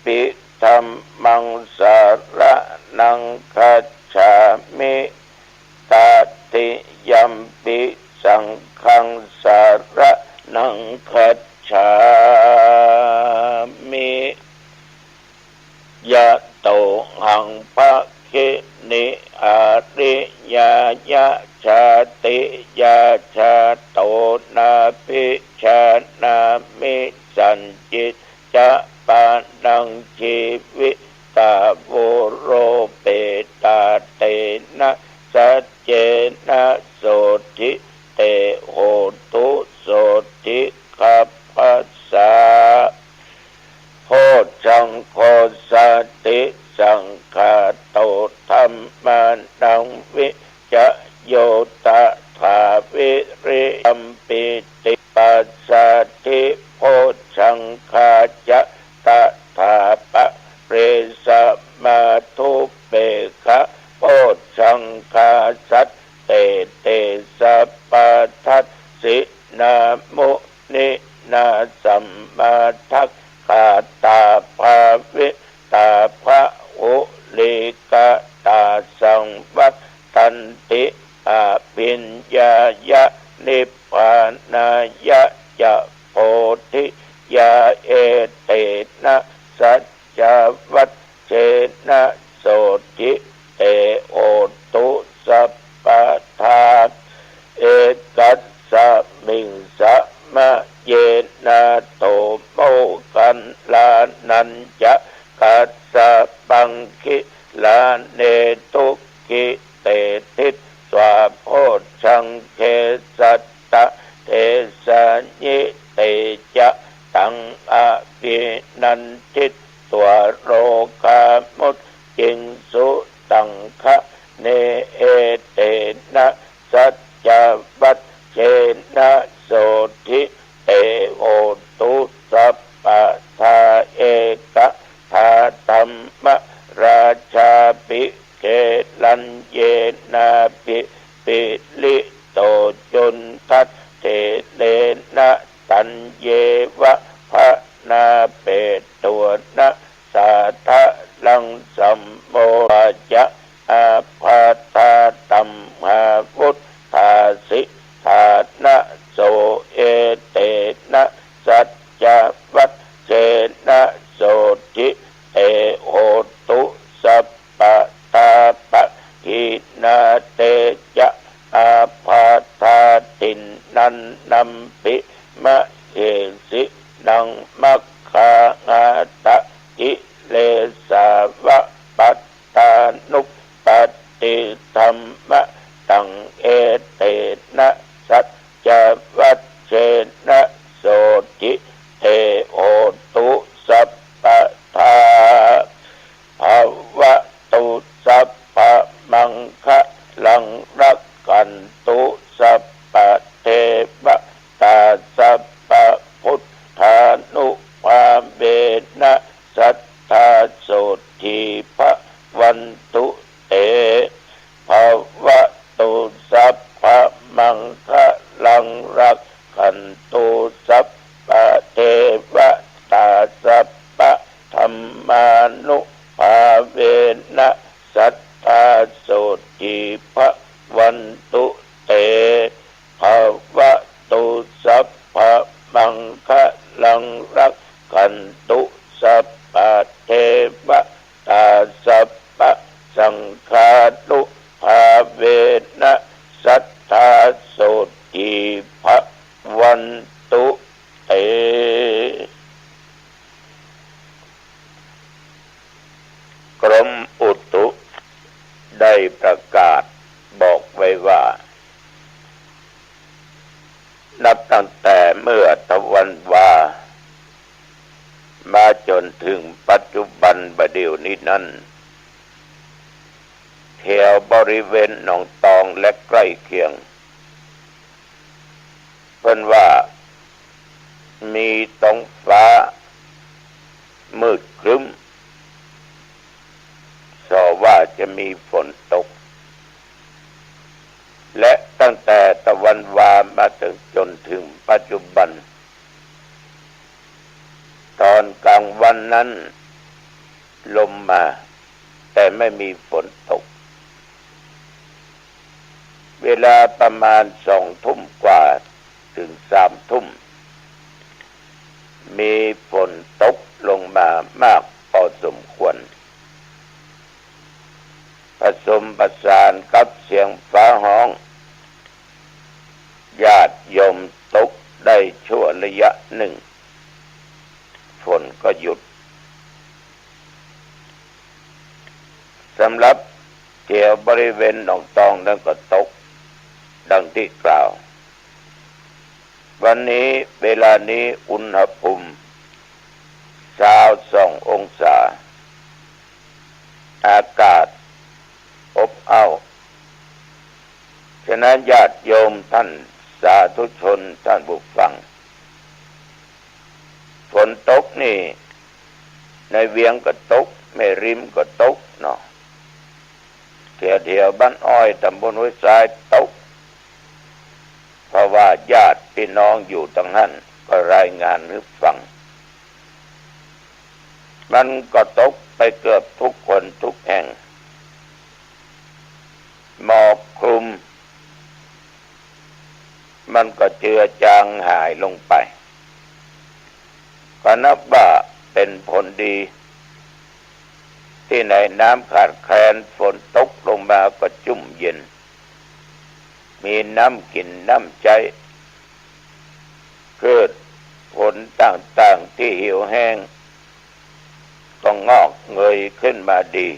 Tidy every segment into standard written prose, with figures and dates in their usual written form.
ปิธัมมังสารนังคัจฉามิตติยัมปิสังฆังสารนังคัจฉามิยะโตหังภะคินิอาริยายะชาติยาชาโตนาภิชานามิสัญจิตจะปานังชีวิตาบุโรเปตาเตนะสัจเจนะโสทิเตโหตุโสทิคัพพสาโพชังโคสติสังฆาโตธัมมานังวิจโยตถาวิริยัมปิติปัสสติโพชังคาจะตถาปะเรสมาทุเปขะโพชังคาสัตเตเตสัพพทัสสินามุนินาสัมมาทัคขาตาภาวิตาภะอุลิกาตาสังวัตตันติอาปิญญายะนิพพานายะจะโพธิยาเอเตนะสัจจวัตเจนะโสติเตโอตุสัพพทาเอกัสสะมิงสะมะเยนะโตโมกันลานันจะกัสสะปังคิลาเนตุกิเตติสวาโพชังเคสัตตะเทสะญิเตจะตังอภินันทิตัวโรกามุตจิงสุตังคะเนเอเตนะสัจจวัตเจนะโสทิเตโอตุสัพพทาเอกทาธัมมราชาภิเกลัญเยนาภิปิลิโตจุนทัตเตเลนะตัญเยวะภะนาเปตัวนะสาทะลังสัมโมจะอาภาตาตัมหาวุธาสิธานะโสเอเตนะสัจจวัตเจนะโสทิเตโหตุสัพพตาปะกินาเตจะอาภาตาตินนันนัมปิมะเอสินังมัคคาอาตะกิเลสาวะปัตตานุปติธัมมะตังเอเตนะสัจจวัตเจนะโสติเตโหตุสัพพทาภวะตุสัพพมังคะลังรักขันตุสัพพเทวตาสัพพพุทธานุภาเวนะสัทธาโสทิภวันตุเตภวะตุสัพพมังคะลังรักขันตุสัพพเทวตาสัพพธัมมานุภาเวนะสัทธาโสทิภวันตุเตภวะตุสัพพมังคะลังรักขันตุสัพพเทวตาสัพพสังฆานุภาเวนะสัทธาโสทิภวันตุเตกรมอุตุได้ประกาศบอกไว้ว่านับตั้งแต่เมื่อตะวันวามาจนถึงปัจจุบันบัดเดี๋ยวนี้นั้นแถวบริเวณหนองตองและใกล้เคียงเพิ่นว่ามีท้องฟ้ามืดครึ้มสอว่าจะมีฝนตกและตั้งแต่ตะวันวามาถึงจนถึงปัจจุบันตอนกลางวันนั้น ลมมาแต่ไม่มีฝนตกเวลาประมาณ20:00 กว่าถึง21:00มีฝนตกลงมามากพอสมควรผสมผสานกับเสียงฟ้าห้องญาติโยมตกได้ชั่วระยะหนึ่งฝนก็หยุดสำหรับแถวบริเวณหนองตองนั้นก็ตกดังที่กล่าววันนี้เวลานี้อุณหภูมิ22 องศาอากาศอบอ้าวฉะนั้นญาติโยมท่านสาธุชนท่านผู้ฟังฝนตกนี่ในเวียงก็ตกแม่ริมก็ตกเนาะเที่ยวบ้านอ้อยตำบลห้วยทรายตกเพราะว่าญาติพี่น้องอยู่ตรงนั้นก็รายงานให้ฟังมันก็ตกไปเกือบทุกคนทุกแห่งหมอกคลุมมันก็เจือจางหายลงไปก็นับว่าเป็นผลดีที่ในน้ำขาดแคลนฝนตกลงมาก็ชุ่มเย็นมีน้ำกินน้ำใจเกิดผลต่างๆที่เหี่ยวแห้งก็งอกเงยขึ้นมาดี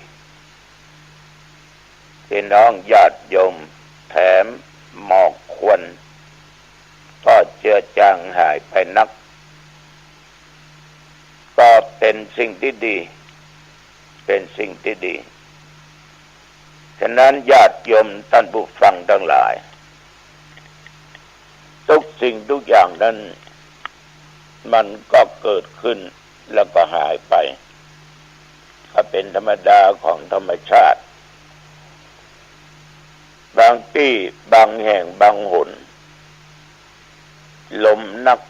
พี่น้องญาติโยมแถมหมอกควันก็เจือจางหายไปนักก็เป็นสิ่งที่ดีเป็นสิ่งที่ดีฉะนั้นญาติโยมท่านผู้ฟังทั้งหลายทุกสิ่งทุกอย่างนั้นมันก็เกิดขึ้นแล้วก็หายไปก็เป็นธรรมดาของธรรมชาติบางที่บางแห่งบางหนลมนัก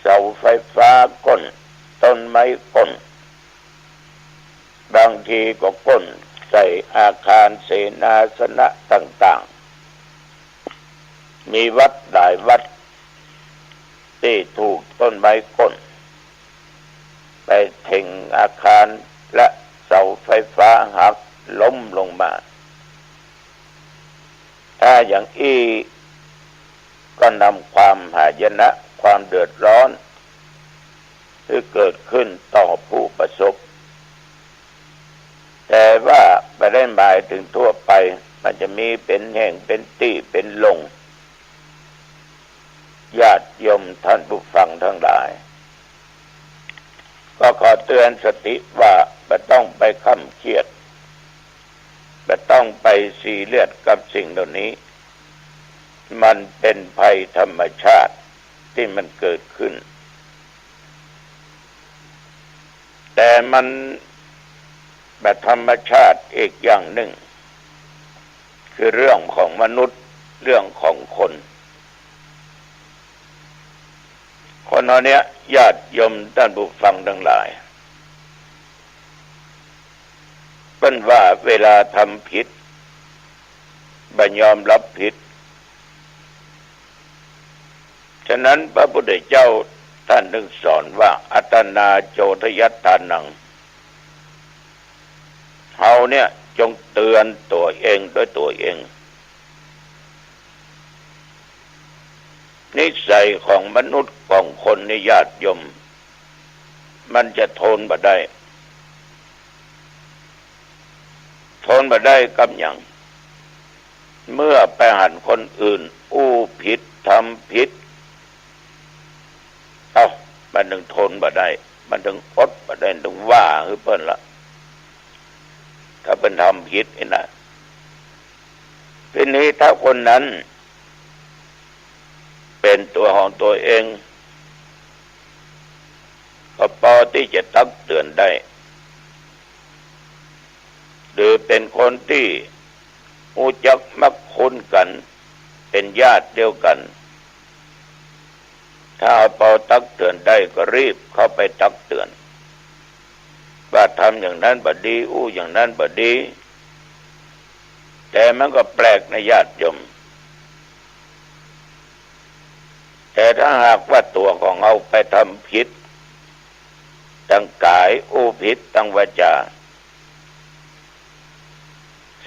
เสาไฟฟ้าก้นต้นไม้ก้นบางทีก็ก้นใส่อาคารเสนาสนะต่างๆมีวัดหลายวัดที่ถูกต้นไม้ก้นไปถึงอาคารและเสาไฟฟ้าหักล้มลงมาถ้าอย่างอี้ก็นำความหายนะความเดือดร้อนที่เกิดขึ้นต่อผู้ประสบแต่ว่าไม่ได้หมายถึงทั่วไปมันจะมีเป็นแห่งเป็นที่เป็นลงญาติโยมท่านผู้ฟังทั้งหลายก็ขอเตือนสติว่าไม่ต้องไปข้ำเครียดไม่ต้องไปซีเรียสกับสิ่งเหล่านี้มันเป็นภัยธรรมชาติที่มันเกิดขึ้นแต่มันแบบธรรมชาติอีกอย่างหนึ่งคือเรื่องของมนุษย์เรื่องของคนเอาเนี้ยญาติโยมท่านผู้ฟังทั้งหลายเป็นว่าเวลาทำผิดบ่ยอมรับผิดฉะนั้นพระพุทธเจ้าท่านถึงสอนว่าอัตตนาโจทยัตถานังเฮาเนี่ยจงเตือนตัวเองด้วยตัวเองนิสัยของมนุษย์ของคนในญาติโยมมันจะทนบ่ได้กับอย่างเมื่อไปหันคนอื่นอู้ผิดทำผิดมันถึงทนบ่ได้มันถึงอดบ่ได้ถึงว่าคือเพิ่นละถ้าเป็นทำผิดนี่นะทีนี้ถ้าคนนั้นเป็นตัวของตัวเองก็พอที่จะตักเตือนได้หรือเป็นคนที่รู้จักมักคุ้นกันเป็นญาติเดียวกันถ้าพอตักเตือนได้ก็รีบเข้าไปตักเตือน ำอย่างนั้นบดีอู้อย่างนั้นบดีแต่มันก็แปลกในญาติโยมแต่ถ้าหากว่าตัวของเราไปทำผิดตั้งกายอู้ผิดตั้งวาจา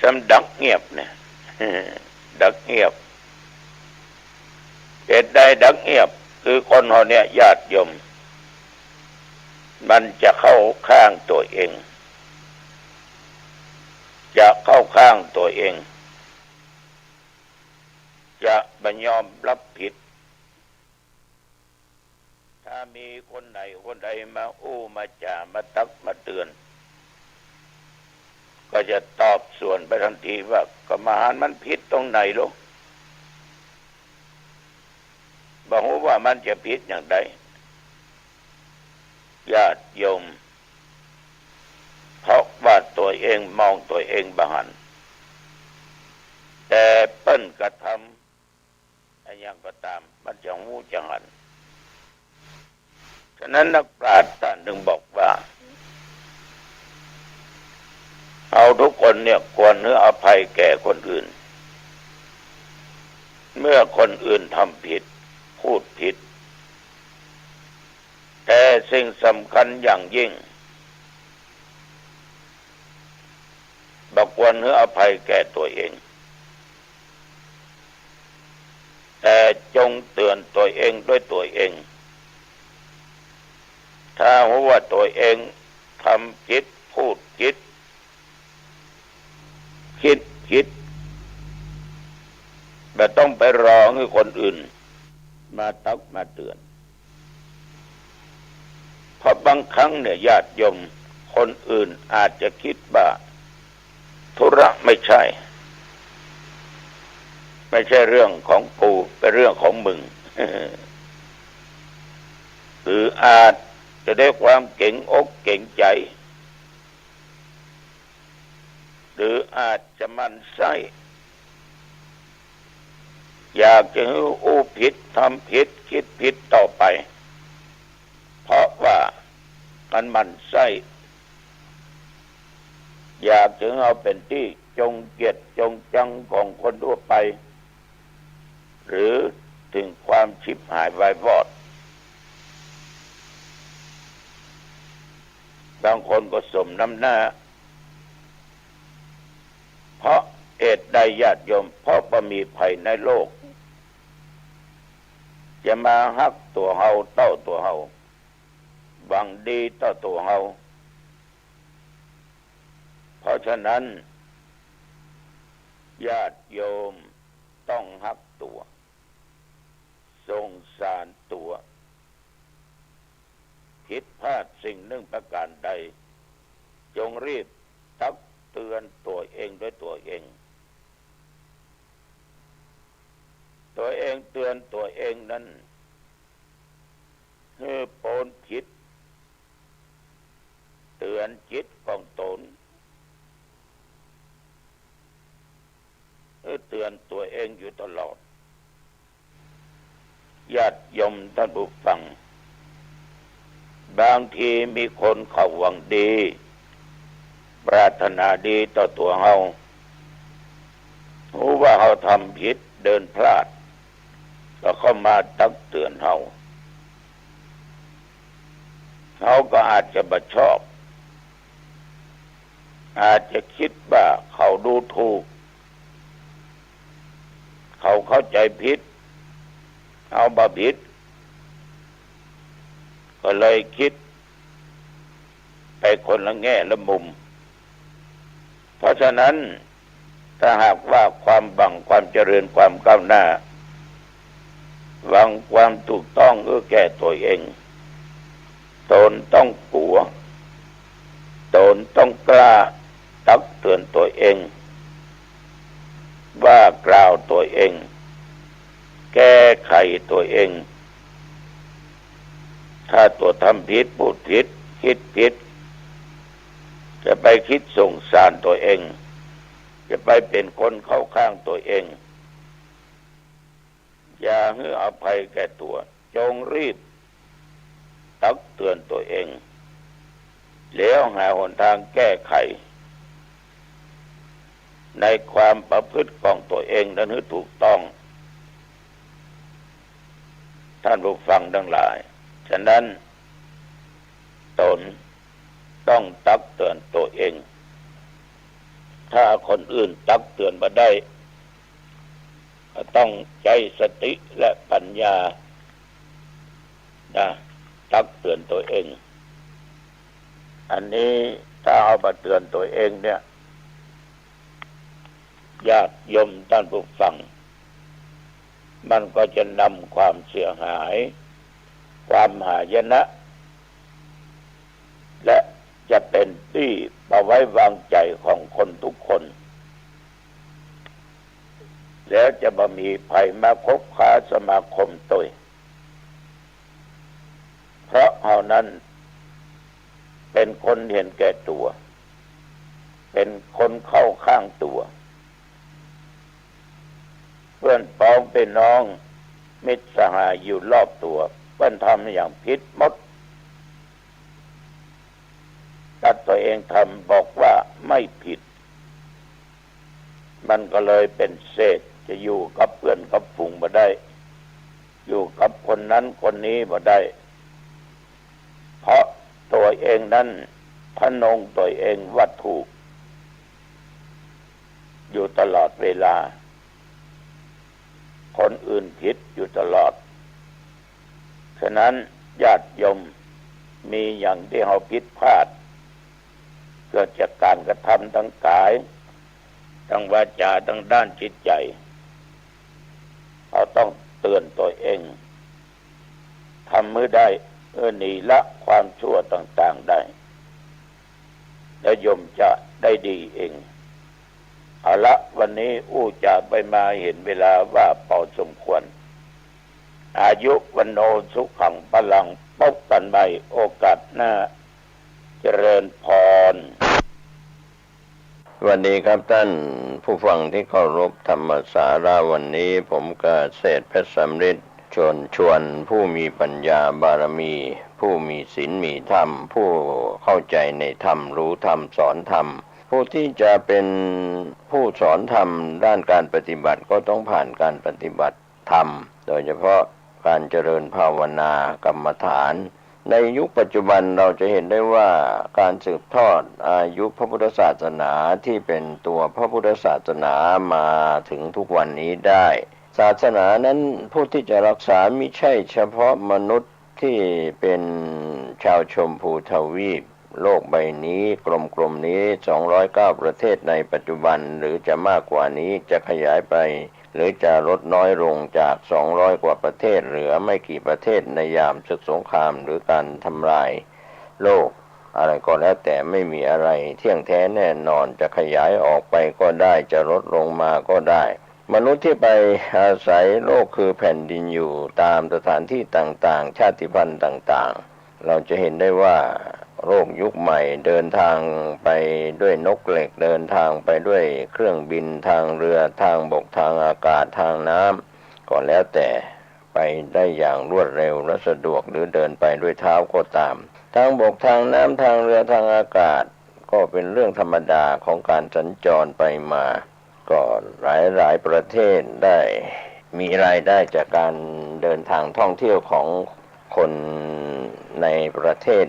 สำดักเงียบเนี่ยดักเงียบเหตุใดดักเงียบคือคนเราเนี่ยญาติโยมมันจะเข้าข้างตัวเองจะเข้าข้างตัวเองจะไม่ยอมรับผิดถ้ามีคนไหนคนใดมาอู้มาจ่ามาตักมาเตือนก็จะตอบส่วนไปทันทีว่ากรรมฐานมันผิดตรงไหนลูกบอกว่ามันจะผิดอย่างใดญาติโยมเพราะว่าตัวเองมองตัวเองบาหันแต่เปิ้นกระทำอะไรอย่างก็ตามมันจะหูจังหันฉะนั้นนักปราชญ์ท่านหนึ่งบอกว่าเอาทุกคนเนี่ยควรให้อภัยแก่คนอื่นเมื่อคนอื่นทำผิดพูดผิดแต่สิ่งสำคัญอย่างยิ่งบอกควรให้อภัยแก่ตัวเองแต่จงเตือนตัวเองด้วยตัวเองถ้าว่าตัวเองทำผิดพูดผิดคิดแบบต้องไปรอให้คนอื่นมาตักมาเตือนเพราะบางครั้งเนี่ยญาติโยมคนอื่นอาจจะคิดว่าธุระไม่ใช่เรื่องของกูเป็นเรื่องของมึง หรืออาจจะได้ความเก่งอกเก่งใจหรืออาจจะมันไส้อยากจะให้อู้ผิดทำผิดคิดผิดต่อไปเพราะว่ามันไส้อยากจะเอาเป็นที่จงเกลียดจงจังของคนทั่วไปหรือถึงความชิบหายวายวอดบางคนก็สมน้ำหน้าเพราะเหตุใดญาติโยมเพราะบ่มีภัยในโลกจะมาฮักตัวเฮาเต้าตัวเฮาหวังดีต่อตัวเฮาเพราะฉะนั้นญาติโยมต้องฮักตัวสงสารตัวผิดพลาดสิ่งหนึ่งประการใดจงรีบตักเตือนตัวเองด้วยตัวเองเตือนตัวเองนั้นคือโปนผิดเตือนจิตของตนเตือนตัวเองอยู่ตลอดญาติโยมท่านผู้ฟังบางทีมีคนเขาหวังดีปรารถนาดีต่อตัวเฮารู้ว่าเฮาทำผิดเดินพลาดก็เข้ามาตักเตือนเฮาก็อาจจะบ่ชอบอาจจะคิดว่าเขาดูถูกเขาเข้าใจผิดเอาบ่ผิดก็เลยคิดไปคนละแง่ละมุมเพราะฉะนั้นถ้าหากว่าความบังความเจริญความก้าวหน้าหวังความถูกต้องแก่ตัวเองตนต้องกลัวตนต้องกล้าตักเตือนตัวเองว่ากล่าวตัวเองแก้ไขตัวเองถ้าตัวทำผิดพูดผิดคิดผิดจะไปคิดสงสารตัวเองจะไปเป็นคนเข้าข้างตัวเองอย่าให้อภัยแก่ตัวจงรีบตักเตือนตัวเอง แล้วหาหนทางแก้ไขในความประพฤติของตัวเองนั้นให้ถูกต้องท่านผู้ฟังทั้งหลายฉะนั้นตนต้องตักเตือนตัวเองถ้าคนอื่นตักเตือนมาได้ก็ต้องใช้สติและปัญญาตักเตือนตัวเองอันนี้ถ้าเอามาเตือนตัวเองเนี่ยญาติโยมท่านผู้ฟังมันก็จะนำความเสียหายความหายนะและจะเป็นที่เอาไว้วางใจของคนทุกคนแล้วจะบ่มีภัยมาคบค้าสมาคมตัวเพราะเอานั้นเป็นคนเห็นแก่ตัวเป็นคนเข้าข้างตัวเพื่อนพ้องเป็นน้องมิตรสหายอยู่รอบตัวเพื่อนทำอย่างผิดหมดถ้าตัวเองทำบอกว่าไม่ผิดมันก็เลยเป็นเศษจะอยู่กับเพื่อนกับฝูงบ่ได้อยู่กับคนนั้นคนนี้บ่ได้เพราะตัวเองนั้นพนงตัวเองว่าถูกอยู่ตลอดเวลาคนอื่นผิดอยู่ตลอดฉะนั้นญาติโยมมีอย่างที่เราผิดพลาดเกิดจากการกระทำทั้งกายทั้งวาจาทั้งด้านจิตใจเราต้องเตือนตัวเองทำมือได้หนีละความชั่วต่างๆได้แล้วโยมจะได้ดีเองเอาละวันนี้จากไปมาเห็นเวลาว่าพอสมควรอายุวันโนสุขังพลังพบกันใหม่โอกาสหน้าเจริญพรวันนี้ครับท่านผู้ฟังที่เคารพธรรมสาระวันนี้ผมกเกษตรเพชรสำริดชวนผู้มีปัญญาบารมีผู้มีศีลมีธรรมผู้เข้าใจในธรรมรู้ธรรมสอนธรรมผู้ที่จะเป็นผู้สอนธรรมด้านการปฏิบัติก็ต้องผ่านการปฏิบัติธรรมโดยเฉพาะการเจริญภาวนากรรมฐานในยุคปัจจุบันเราจะเห็นได้ว่าการสืบทอดอายุพระพุทธศาสนาที่เป็นตัวพระพุทธศาสนามาถึงทุกวันนี้ได้ศาสนานั้นผู้ที่จะรักษามิใช่เฉพาะมนุษย์ที่เป็นชาวชมพูทวีปโลกใบนี้กลมๆนี้209ประเทศในปัจจุบันหรือจะมากกว่านี้จะขยายไปหรือจะลดน้อยลงจาก200กว่าประเทศเหลือไม่กี่ประเทศในยามศึกสงครามหรือการทำลายโลกอะไรก็แล้วแต่ไม่มีอะไรเที่ยงแท้แน่นอนจะขยายออกไปก็ได้จะลดลงมาก็ได้มนุษย์ที่ไปอาศัยโลกคือแผ่นดินอยู่ตามสถานที่ต่างๆชาติพันธุ์ต่างๆเราจะเห็นได้ว่าโลกยุคใหม่เดินทางไปด้วยนกเหล็กเดินทางไปด้วยเครื่องบินทางเรือทางบกทางอากาศทางน้ำก็แล้วแต่ไปได้อย่างรวดเร็วและสะดวกหรือเดินไปด้วยเท้าก็ตามทางบกทางน้ำทางเรือทางอากาศก็เป็นเรื่องธรรมดาของการสัญจรไปมาก็หลายประเทศได้มีรายได้จากการเดินทางท่องเที่ยวของคนในประเทศ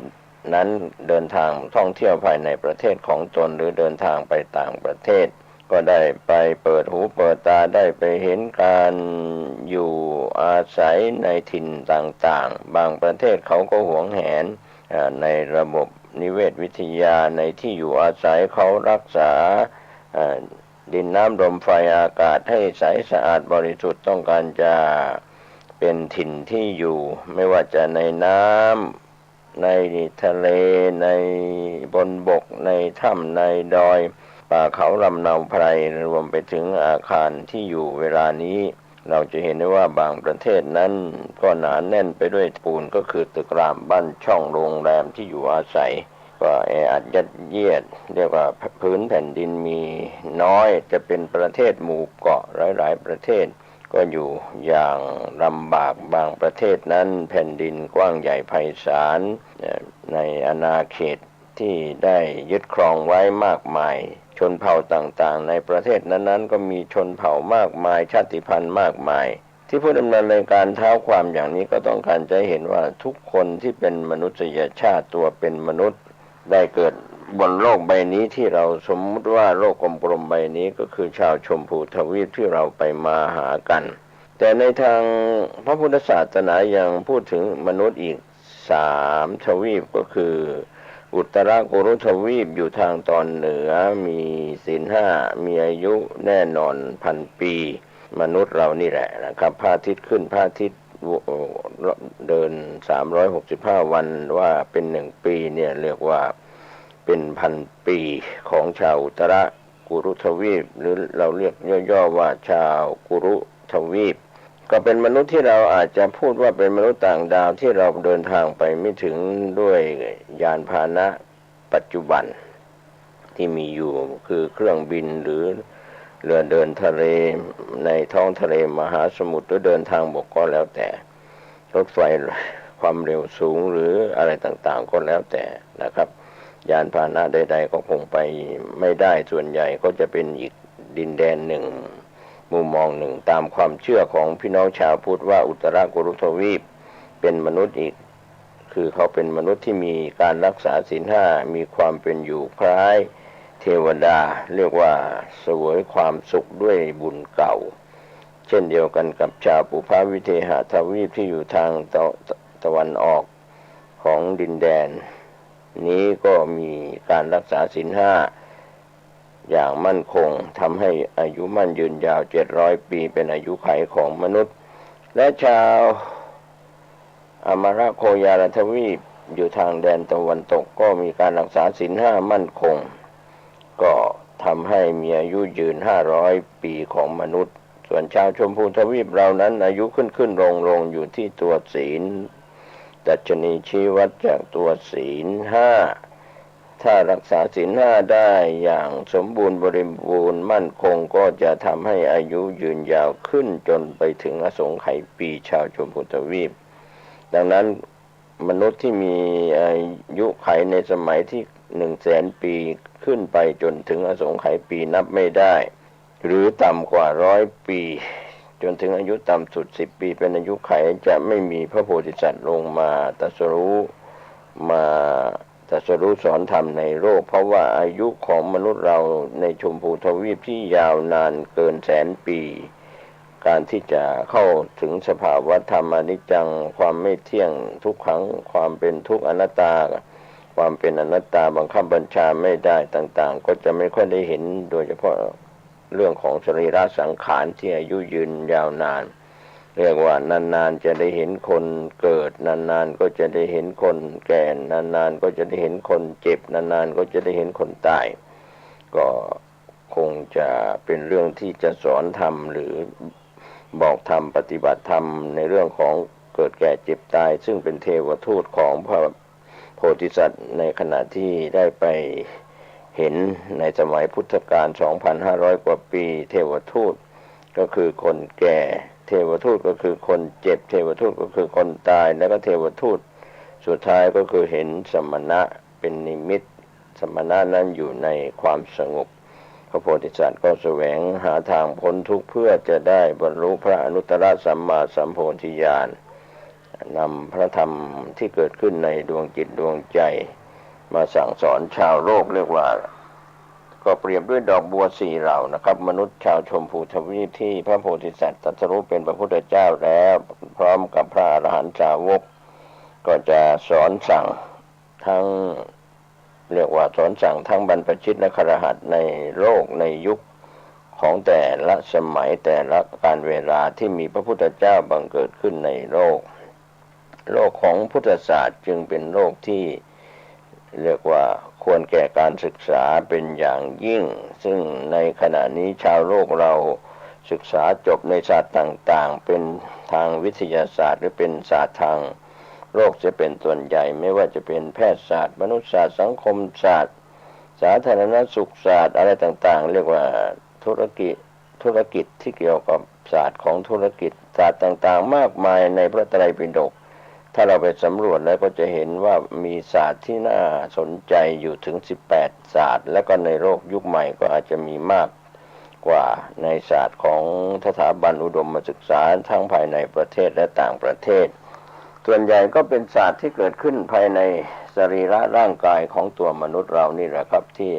นั้นเดินทางท่องเที่ยวภายในประเทศของตนหรือเดินทางไปต่างประเทศก็ได้ไปเปิดหูเปิดตาได้ไปเห็นการอยู่อาศัยในถิ่นต่างๆบางประเทศเขาก็หวงแหนในระบบนิเวศวิทยาในที่อยู่อาศัยเขารักษาดินน้ำลมไฟอากาศให้ใสสะอาดบริสุทธิ์ต้องการจะเป็นถิ่นที่อยู่ไม่ว่าจะในน้ำในทะเลในบนบกในถ้ำในดอยป่าเขาลำเนาไพรรวมไปถึงอาคารที่อยู่เวลานี้เราจะเห็นได้ว่าบางประเทศนั้นก็หนาแน่นไปด้วยปูนก็คือตึกรามบ้านช่องโรงแรมที่อยู่อาศัยก็แออัดยัดเยียดเรียกว่าพื้นแผ่นดินมีน้อยจะเป็นประเทศหมู่เกาะหลายประเทศก็อยู่อย่างลำบากบางประเทศนั้นแผ่นดินกว้างใหญ่ไพศาลในอาณาเขต ที่ได้ยึดครองไว้มากมายชนเผ่าต่างๆในประเทศนั้นๆก็มีชนเผ่ามากมายชาติพันธุ์มากมายที่ผู้ดำเนินรายการเท้าความอย่างนี้ก็ต้องการจะเห็นว่าทุกคนที่เป็นมนุษยชาติตัวเป็นมนุษย์ได้เกิดบนโลกใบนี้ที่เราสมมติว่าโลกกลมๆใบนี้ก็คือชาวชมพูทวีปที่เราไปมาหากันแต่ในทางพระพุทธศาสนายังพูดถึงมนุษย์อีก3ทวีปก็คืออุตรกุรุทวีปอยู่ทางตอนเหนือมีศีล5มีอายุแน่นอน1,000 ปีมนุษย์เรานี่แหละนะครับพระอาทิตย์ขึ้นพระอาทิตย์เดิน365วันว่าเป็น1ปีเนี่ยเรียกว่าเป็น1,000 ปีของชาวอุตรกุรุทวีปหรือเราเรียกย่อๆว่าชาวกุรุทวีปก็เป็นมนุษย์ที่เราอาจจะพูดว่าเป็นมนุษย์ต่างดาวที่เราเดินทางไปไม่ถึงด้วยยานพาหนะปัจจุบันที่มีอยู่คือเครื่องบินหรือเรือเดินทะเลในท้องทะเลมหาสมุทรหรือเดินทางบกก็แล้วแต่รถไฟความเร็วสูงหรืออะไรต่างๆก็แล้วแต่นะครับยานพาหนะใดๆก็คงไปไม่ได้ส่วนใหญ่ก็จะเป็นอีกดินแดนหนึ่งมุมมองหนึ่งตามความเชื่อของพี่น้องชาวพุทธว่าอุตรกุรุทวีปเป็นมนุษย์อีกคือเขาเป็นมนุษย์ที่มีการรักษาศีล5มีความเป็นอยู่คล้ายเทวดาเรียกว่าเสวยความสุขด้วยบุญเก่าเช่นเดียวกันกับชาวปุพพวิเทหทวีปที่อยู่ทางตะวันออกของดินแดนนี้ก็มีการรักษาศีล5อย่างมั่นคงทำให้อายุมั่นยืนยาว700 ปีเป็นอายุขัยของมนุษย์และชาวอมรโคยารทวีปอยู่ทางแดนตะวันตกก็มีการรักษาศีล5มั่นคงก็ทำให้มีอายุยืน500 ปีของมนุษย์ส่วนชาวชมพูทวีปเรานั้นอายุขึ้นลงอยู่ที่ตัวศีลดัชนีชี้วัดจากตัวศีล5ถ้ารักษาศีล5ได้อย่างสมบูรณ์บริบูรณ์มั่นคงก็จะทำให้อายุยืนยาวขึ้นจนไปถึงอสงไขยปีชาวชมพูทวีปดังนั้นมนุษย์ที่มีอายุไขในสมัยที่100,000 ปีขึ้นไปจนถึงอสงไขยปีนับไม่ได้หรือต่ำกว่า100 ปีจนถึงอายุต่ำสุด10 ปีเป็นอายุไขจะไม่มีพระโพธิสัตว์ลงมาตรัสรู้สอนธรรมในโลกเพราะว่าอายุของมนุษย์เราในชมพูทวีปที่ยาวนานเกิน100,000 ปีการที่จะเข้าถึงสภาวะธรรมอนิจจังความไม่เที่ยงทุกขังความเป็นทุกข์อนัตตาความเป็นอนัตตาบังคับบัญชาไม่ได้ต่างๆก็จะไม่ค่อยได้เห็นโดยเฉพาะเรื่องของสรีระสังขารที่อายุยืนยาวนานเรียกว่านานๆจะได้เห็นคนเกิดนานๆก็จะได้เห็นคนแก่นานๆก็จะได้เห็นคนเจ็บนานๆก็จะได้เห็นคนตายก็คงจะเป็นเรื่องที่จะสอนธรรมหรือบอกธรรมปฏิบัติธรรมในเรื่องของเกิดแก่เจ็บตายซึ่งเป็นเทวทูตของพระโพธิสัตว์ในขณะที่ได้ไปเห็นในสมัยพุทธกาล 2,500 กว่าปีเทวทูตก็คือคนแก่เทวทูตก็คือคนเจ็บเทวทูตก็คือคนตายแล้วก็เทวทูตสุดท้ายก็คือเห็นสมณะเป็นนิมิตสมณะนั้นอยู่ในความสงบพระโพธิสัตว์ก็แสวงหาทางพ้นทุกข์เพื่อจะได้บรรลุพระอนุตตรสัมมาสัมโพธิญาณนำพระธรรมที่เกิดขึ้นในดวงจิตดวงใจมาสั่งสอนชาวโลกเรียกว่าก็เปรียบด้วยดอกบัว4 เหล่านะครับมนุษย์ชาวชมพูทวีปที่พระโพธิสัตว์ตรัสรู้เป็นพระพุทธเจ้าแล้วพร้อมกับพระอรหันตสาวกก็จะสอนสั่งทั้งเรียกว่าสอนสั่งทั้งบรรพชิตและคฤหัสถ์ในโลกในยุคของแต่ละสมัยแต่ละการเวลาที่มีพระพุทธเจ้าบังเกิดขึ้นในโลกของพุทธศาสตร์จึงเป็นโลกที่เรียกว่าควรแก่การศึกษาเป็นอย่างยิ่งซึ่งในขณะนี้ชาวโลกเราศึกษาจบในศาสตร์ต่างๆเป็นทางวิทยาศาสตร์หรือเป็นศาสตร์ทางโลกจะเป็นส่วนใหญ่ไม่ว่าจะเป็นแพทยศาสตร์มนุษยศาสตร์สังคมศาสตร์สาธารณสุขศาสตร์อะไรต่างๆเรียกว่าธุรกิจที่เกี่ยวกับศาสตร์ของธุรกิจศาสตร์ต่างๆมากมายในพระไตรปิฎก ถ้าเราไปสำรวจแล้วก็จะเห็นว่ามีศาสตร์ที่น่าสนใจอยู่ถึง18ศาสตร์และก็ในโลกยุคใหม่ก็อาจจะมีมากกว่าในศาสตร์ของสถาบันอุดมศึกษาทั้งภายในประเทศและต่างประเทศส่วนใหญ่ก็เป็นศาสตร์ที่เกิดขึ้นภายในสรีระร่างกายของตัวมนุษย์เรานี่แหละครับที่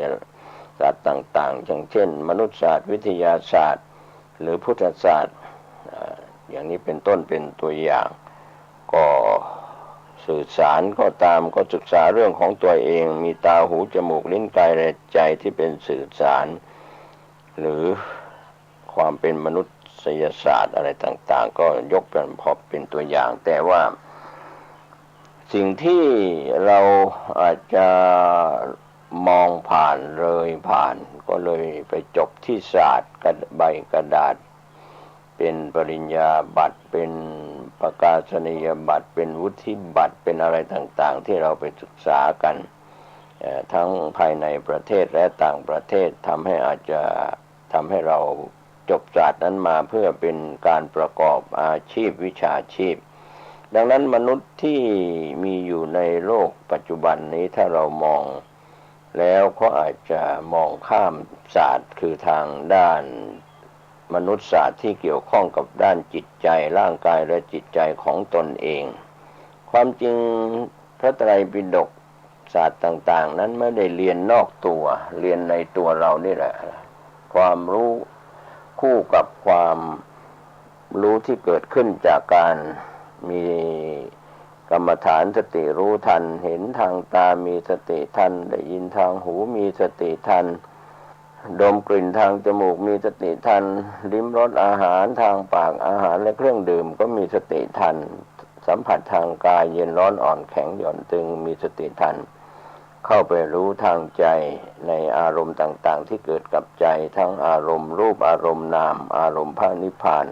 ศาสตร์ต่างๆอย่างเช่นมนุษยศาสตร์วิทยาศาสตร์หรือพุทธศาสตร์อย่างนี้เป็นต้นเป็นตัวอย่างก็สื่อสารก็ตามก็ศึกษาเรื่องของตัวเองมีตาหูจมูกลิ้นกายและใจที่เป็นสื่อสารหรือความเป็นมนุษยศาสตร์อะไรต่างๆก็ยกเป็นพอเป็นตัวอย่างแต่ว่าสิ่งที่เราอาจจะมองผ่านเลยผ่านก็เลยไปจบที่ศาสตร์ใบกระดาษเป็นปริญญาบัตรเป็นประกาศนียบัตรเป็นวุฒิบัตรเป็นอะไรต่างๆที่เราไปศึกษากันทั้งภายในประเทศและต่างประเทศทำให้อาจจะทำให้เราจบศาสตร์นั้นมาเพื่อเป็นการประกอบอาชีพวิชาชีพดังนั้นมนุษย์ที่มีอยู่ในโลกปัจจุบันนี้ถ้าเรามองแล้วก็อาจจะมองข้ามศาสตร์คือทางด้านมนุษยศาสตร์ที่เกี่ยวข้องกับด้านจิตใจร่างกายและจิตใจของตนเองความจริงพระไตรปิฎกศาสตร์ต่างๆนั้นไม่ได้เรียนนอกตัวเรียนในตัวเรานี่แหละความรู้คู่กับความรู้ที่เกิดขึ้นจากการมีกรรมฐานสติรู้ทันเห็นทางตามีสติทันได้ยินทางหูมีสติทันดมกลิ่นทางจมูกมีสติทันลิ้มรสอาหารทางปากอาหารและเครื่องดื่มก็มีสติทันสัมผัสทางกายเย็นร้อนอ่อนแข็งหย่อนตึงมีสติทันเข้าไปรู้ทางใจในอารมณ์ต่างๆที่เกิดกับใจทั้งอารมณ์รูปอารมณ์นามอารมณ์พระนิพพาน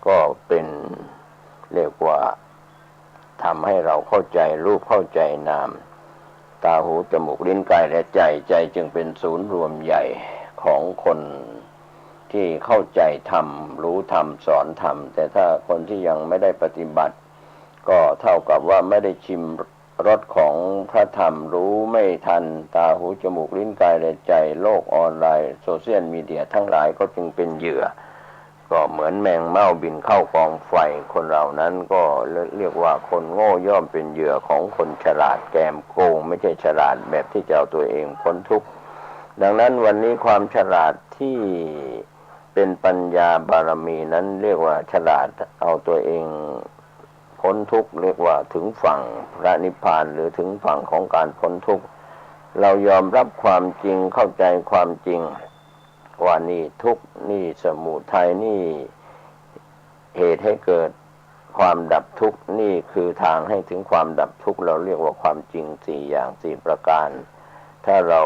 ก็เป็นเรียกว่าทำให้เราเข้าใจรูปเข้าใจนามตาหูจมูกลิ้นกายและใจใจจึงเป็นศูนย์รวมใหญ่ของคนที่เข้าใจธรรมรู้ธรรมสอนธรรมแต่ถ้าคนที่ยังไม่ได้ปฏิบัติก็เท่ากับว่าไม่ได้ชิมรสของพระธรรมรู้ไม่ทันตาหูจมูกลิ้นกายและใจโลกออนไลน์โซเชียลมีเดียทั้งหลายก็จึงเป็นเหยื่อก็เหมือนแมงเม่าบินเข้ากองไฟคนเหล่านั้นก็เรียกว่าคนโง่ย่อมเป็นเหยื่อของคนฉลาดแกมโกงไม่ใช่ฉลาดแบบที่จะเอาตัวเองพ้นทุกข์ดังนั้นวันนี้ความฉลาดที่เป็นปัญญาบารมีนั้นเรียกว่าฉลาดเอาตัวเองพ้นทุกข์เรียกว่าถึงฝั่งพระนิพพานหรือถึงฝั่งของการพ้นทุกข์เรายอมรับความจริงเข้าใจความจริงว่านี่ทุกข์นี่สมุทัยนี่เหตุให้เกิดความดับทุกข์นี่คือทางให้ถึงความดับทุกข์เราเรียกว่าความจริง4อย่าง4ประการถ้าเรา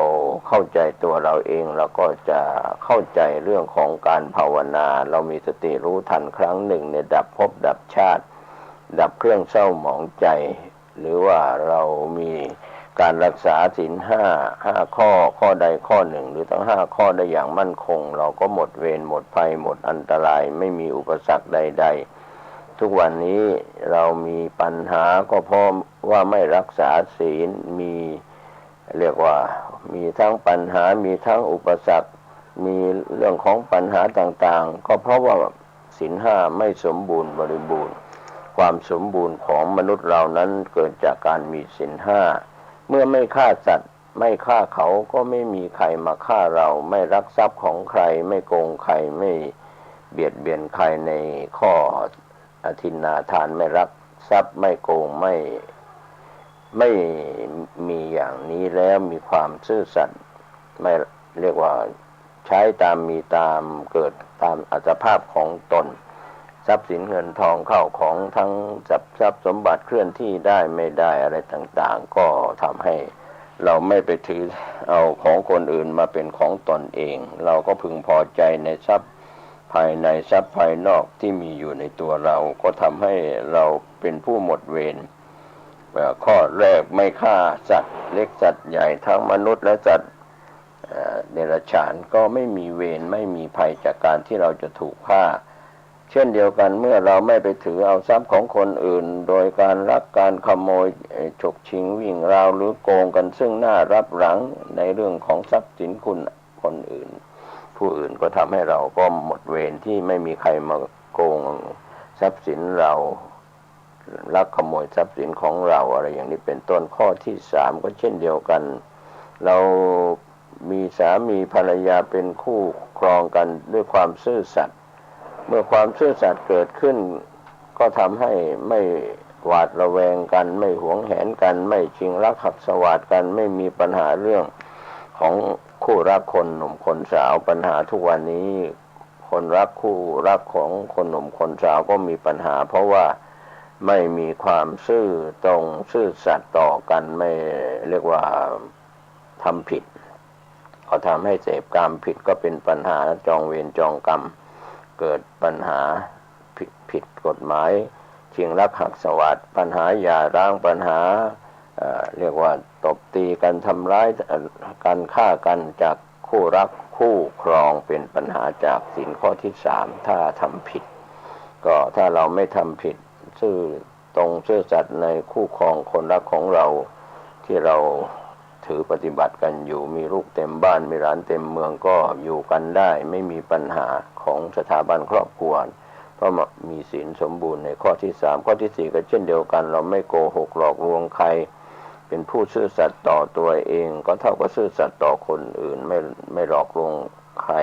เข้าใจตัวเราเองเราก็จะเข้าใจเรื่องของการภาวนาเรามีสติรู้ทันครั้งหนึ่งในดับภพดับชาติดับเครื่องเศร้าหมองใจหรือว่าเรามีการรักษาศีล5ข้อใดข้อหนึ่งหรือทั้ง5ข้อได้อย่างมั่นคงเราก็หมดเวรหมดภัยหมดอันตรายไม่มีอุปสรรคใดๆทุกวันนี้เรามีปัญหาก็เพราะว่าไม่รักษาศีลมีเรียกว่ามีทั้งปัญหามีทั้งอุปสรรคมีเรื่องของปัญหาต่างๆก็เพราะว่าศีล5ไม่สมบูรณ์บริบูรณ์ความสมบูรณ์ของมนุษย์เรานั้นเกิดจากการมีศีล5เมื่อไม่ฆ่าสัตว์ไม่ฆ่าเขาก็ไม่มีใครมาฆ่าเราไม่ลักทรัพย์ของใครไม่โกงใครไม่เบียดเบียนใครในข้ออทินนาทานไม่ลักทรัพย์ไม่โกงไม่มีอย่างนี้แล้วมีความซื่อสัตย์ไม่เรียกว่าใช้ตามมีตามเกิดตามอัตภาพของตนทรัพย์สินเงินทองเข้าของทั้งทรัพย์สมบัติเคลื่อนที่ได้ไม่ได้อะไรต่างๆก็ทำให้เราไม่ไปถือเอาของคนอื่นมาเป็นของตนเองเราก็พึงพอใจในทรัพย์ภายในทรัพย์ภายนอกที่มีอยู่ในตัวเราก็ทำให้เราเป็นผู้หมดเวรข้อแรกไม่ฆ่าสัตว์เล็กสัตว์ใหญ่ทั้งมนุษย์และสัตว์เดรัจฉานก็ไม่มีเวรไม่มีภัยจากการที่เราจะถูกฆ่า เช่นเดียวกันเมื่อเราไม่ไปถือเอาทรัพย์ของคนอื่นโดยการลักการขโมยฉกชิงวิ่งราวหรือโกงกันซึ่งหน้ารับหลังในเรื่องของทรัพย์สินคุณคนอื่นผู้อื่นก็ทำให้เราก็หมดเวรที่ไม่มีใครมาโกงทรัพย์สินเราลักขโมยทรัพย์สินของเราอะไรอย่างนี้เป็นต้นข้อที่สามก็เช่นเดียวกันเรามีสามีภรรยาเป็นคู่ครองกันด้วยความซื่อสัตย์เมื่อความซื่อสัตย์เกิดขึ้นก็ทำให้ไม่หวาดระแวงกันไม่หวงแหนกันไม่ชิงรักหักสวาทกันไม่มีปัญหาเรื่องของคู่รักคนหนุ่มคนสาวปัญหาทุกวันนี้คนรักคู่รักของคนหนุ่มคนสาวก็มีปัญหาเพราะว่าไม่มีความซื่อตรงซื่อสัตย์ต่อกันไม่เรียกว่าทำผิดก็ทำให้เสพกรรมผิดก็เป็นปัญหาจองเวรจองกรรมเกิดปัญหาผิดกฎหมายชิงรักหักสวาทปัญหาหย่าร้างปัญหาเรียกว่าตบตีกันทำร้ายกันฆ่ากันจากคู่รักคู่ครองเป็นปัญหาจากศีลข้อที่สามถ้าทำผิดก็ถ้าเราไม่ทำผิดซื่อตรงซื่อสัตย์ในคู่ครองคนรักของเราที่เราถือปฏิบัติกันอยู่มีลูกเต็มบ้านมีหลานเต็มเมืองก็อยู่กันได้ไม่มีปัญหาของสถาบันครอบครัวเพราะมีศีลสมบูรณ์ในข้อที่สามข้อที่สี่ก็เช่นเดียวกันเราไม่โกหกหลอกลวงใครเป็นผู้ซื่อสัตย์ต่อตัวเองก็เท่ากับซื่อสัตย์ต่อคนอื่นไม่หลอกลวงใคร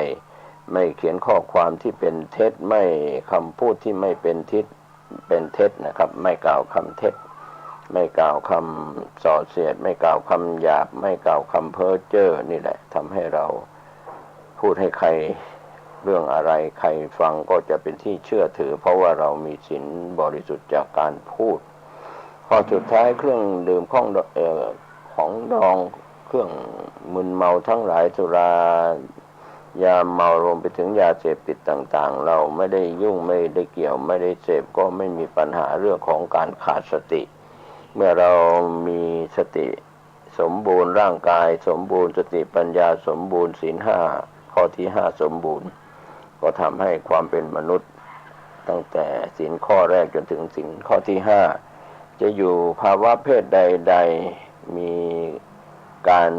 ไม่เขียนข้อความที่เป็นเท็จไม่คำพูดที่ไม่เป็นเท็จนะครับไม่กล่าวคำเท็จไม่กล่าวคำส่อเสียดไม่กล่าวคำหยาบไม่กล่าวคำเพ้อเจ้อนี่แหละทำให้เราพูดให้ใครเรื่องอะไรใครฟังก็จะเป็นที่เชื่อถือเพราะว่าเรามีศีลบริสุทธิ์จากการพูดข้อสุดท้ายเครื่องดื่มของดองเครื่องมึนเมาทั้งหลายสุรายาเมารวมไปถึงยาเสพติดต่างๆเราไม่ได้ยุ่งไม่ได้เกี่ยวไม่ได้เสพก็ไม่มีปัญหาเรื่องของการขาดสติเมื่อเรามีสติสมบูรณ์ร่างกายสมบูรณ์สติปัญญาสมบูรณ์ศีลห้าข้อที่ห้าสมบูรณ์ก็ทำให้ความเป็นมนุษย์ตั้งแต่ศีลข้อแรกจนถึงศีลข้อที่ห้าจะอยู่ภาวะเพศใดๆมีการ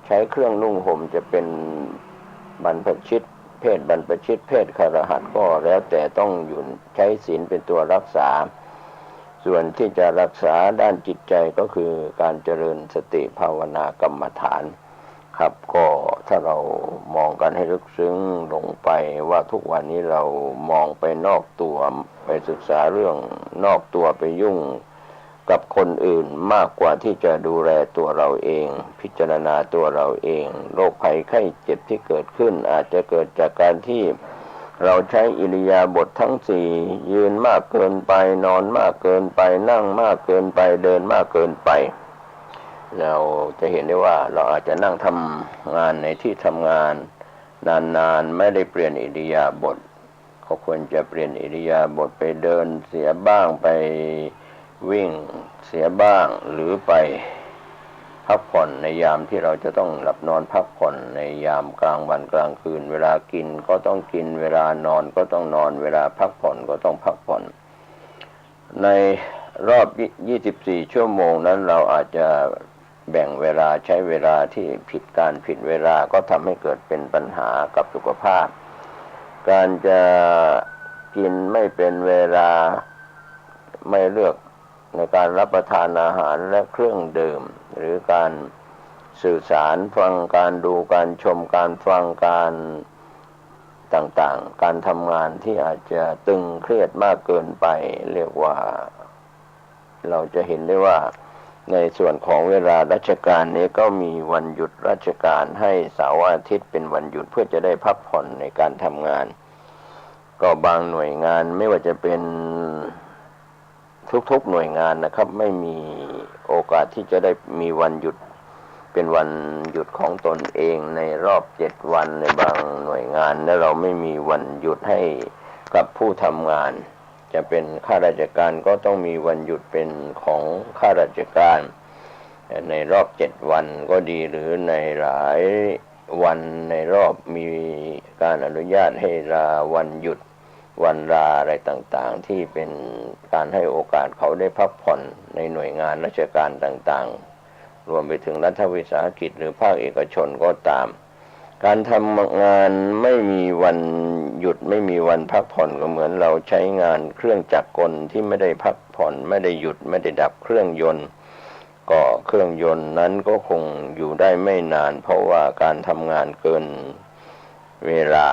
ใช้เครื่องนุ่งห่มจะเป็นบรรพชิตเพศบรรพชิตเพศคฤหัสถ์ก็แล้วแต่ต้องอยู่ใช้ศีลเป็นตัวรักษาส่วนที่จะรักษาด้านจิตใจก็คือการเจริญสติภาวนากรรมฐานครับก็ถ้าเรามองกันให้ลึกซึ้งลงไปว่าทุกวันนี้เรามองไปนอกตัวไปศึกษาเรื่องนอกตัวไปยุ่งกับคนอื่นมากกว่าที่จะดูแลตัวเราเองพิจารณาตัวเราเองโรคภัยไข้เจ็บที่เกิดขึ้นอาจจะเกิดจากการที่เราใช้อิริยาบถทั้งสี่ยืนมากเกินไปนอนมากเกินไปนั่งมากเกินไปเดินมากเกินไปเราจะเห็นได้ว่าเราอาจจะนั่งทำงานในที่ทำงานนานๆไม่ได้เปลี่ยนอิริยาบถก็ควรจะเปลี่ยนอิริยาบถไปเดินเสียบ้างไปวิ่งเสียบ้างหรือไปพักผ่อนในยามที่เราจะต้องหลับนอนพักผ่อนในยามกลางวันกลางคืนเวลากินก็ต้องกินเวลานอนก็ต้องนอนเวลาพักผ่อนก็ต้องพักผ่อนในรอบ24ชั่วโมงนั้นเราอาจจะแบ่งเวลาใช้เวลาที่ผิดเวลาก็ทำให้เกิดเป็นปัญหากับสุขภาพการจะกินไม่เป็นเวลาไม่เลือกในการรับประทานอาหารและเครื่องดื่มหรือการสื่อสารฟังการดูการชมการฟังการต่างๆการทำงานที่อาจจะตึงเครียดมากเกินไปเรียกว่าเราจะเห็นได้ว่าในส่วนของเวลาราชการนี้ก็มีวันหยุดราชการให้เสาร์อาทิตย์เป็นวันหยุดเพื่อจะได้พักผ่อนในการทำงานก็บางหน่วยงานไม่ว่าจะเป็นทุกๆหน่วยงานนะครับไม่มีโอกาสที่จะได้มีวันหยุดเป็นวันหยุดของตนเองในรอบ7 วันในบางหน่วยงานและเราไม่มีวันหยุดให้กับผู้ทำงานจะเป็นข้าราชการก็ต้องมีวันหยุดเป็นของข้าราชการในรอบ7 วันก็ดีหรือในหลายวันในรอบมีการอนุญาตให้ลาวันหยุด วันลาอะไรต่างๆที่เป็นการให้โอกาสเขาได้พักผ่อนในหน่วยงานราชการต่างๆรวมไปถึงรัฐวิสาหกิจหรือภาคเอกชนก็ตามการทำงานไม่มีวันหยุดไม่มีวันพักผ่อนก็เหมือนเราใช้งานเครื่องจักรกลที่ไม่ได้พักผ่อนไม่ได้หยุดไม่ได้ดับเครื่องยนต์ก็เครื่องยนต์นั้นก็คงอยู่ได้ไม่นานเพราะว่าการทำงานเกินเวลา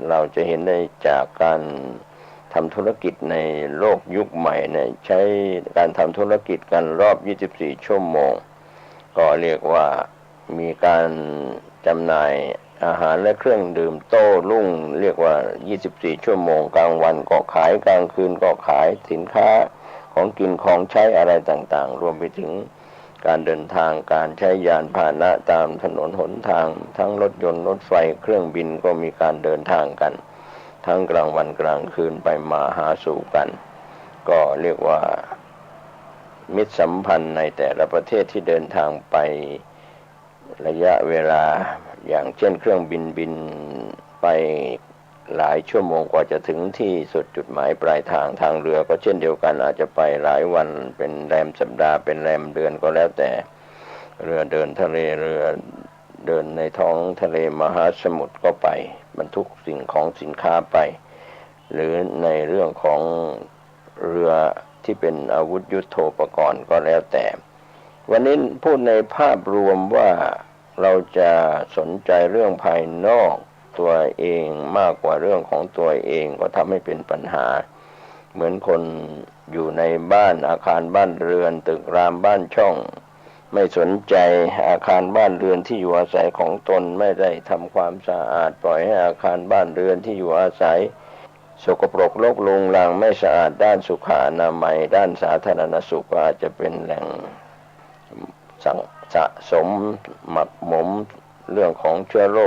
เราจะเห็นได้จากการทำธุรกิจในโลกยุคใหม่เนี่ยใช้การทำธุรกิจกันรอบ24ชั่วโมงก็เรียกว่ามีการจำหน่ายอาหารและเครื่องดื่มโต้รุ่งเรียกว่า24ชั่วโมงกลางวันก็ขายกลางคืนก็ขายสินค้าของกินของใช้อะไรต่างๆรวมไปถึงการเดินทางการใช้ยานพาหนะตามถนนหนทางทั้งรถยนต์รถไฟเครื่องบินก็มีการเดินทางกันทั้งกลางวันกลางคืนไปมาหาสู่กันก็เรียกว่ามิตรสัมพันธ์ในแต่ละประเทศที่เดินทางไประยะเวลาอย่างเช่นเครื่องบินไปหลายชั่วโมงกว่าจะถึงที่สุดจุดหมายปลายทางทางเรือก็เช่นเดียวกันอาจจะไปหลายวันเป็นแรมสัปดาห์เป็นแรมเดือนก็แล้วแต่เรือเดินทะเลเรือเดินในท้องทะเลมหาสมุทรก็ไปบรรทุกสิ่งของสินค้าไปหรือในเรื่องของเรือที่เป็นอาวุธยุทโธปกรณ์ก็แล้วแต่วันนี้พูดในภาพรวมว่าเราจะสนใจเรื่องภายนอกตัวเองมากกว่าเรื่องของตัวเองก็ทำให้เป็นปัญหาเหมือนคนอยู่ในบ้านอาคารบ้านเรือนตึกรามบ้านช่องไม่สนใจอาคารบ้านเรือนที่อยู่อาศัยของตนไม่ได้ทำความสะอาดปล่อยให้อาคารบ้านเรือนที่อยู่อาศัยสกปรกรกรุงรังไม่สะอาดด้านสุขอนามัยด้านสาธารณสุขก็อาจจะเป็นแหล่งสะสมหมักหมมเรื่องของเชื้อโรค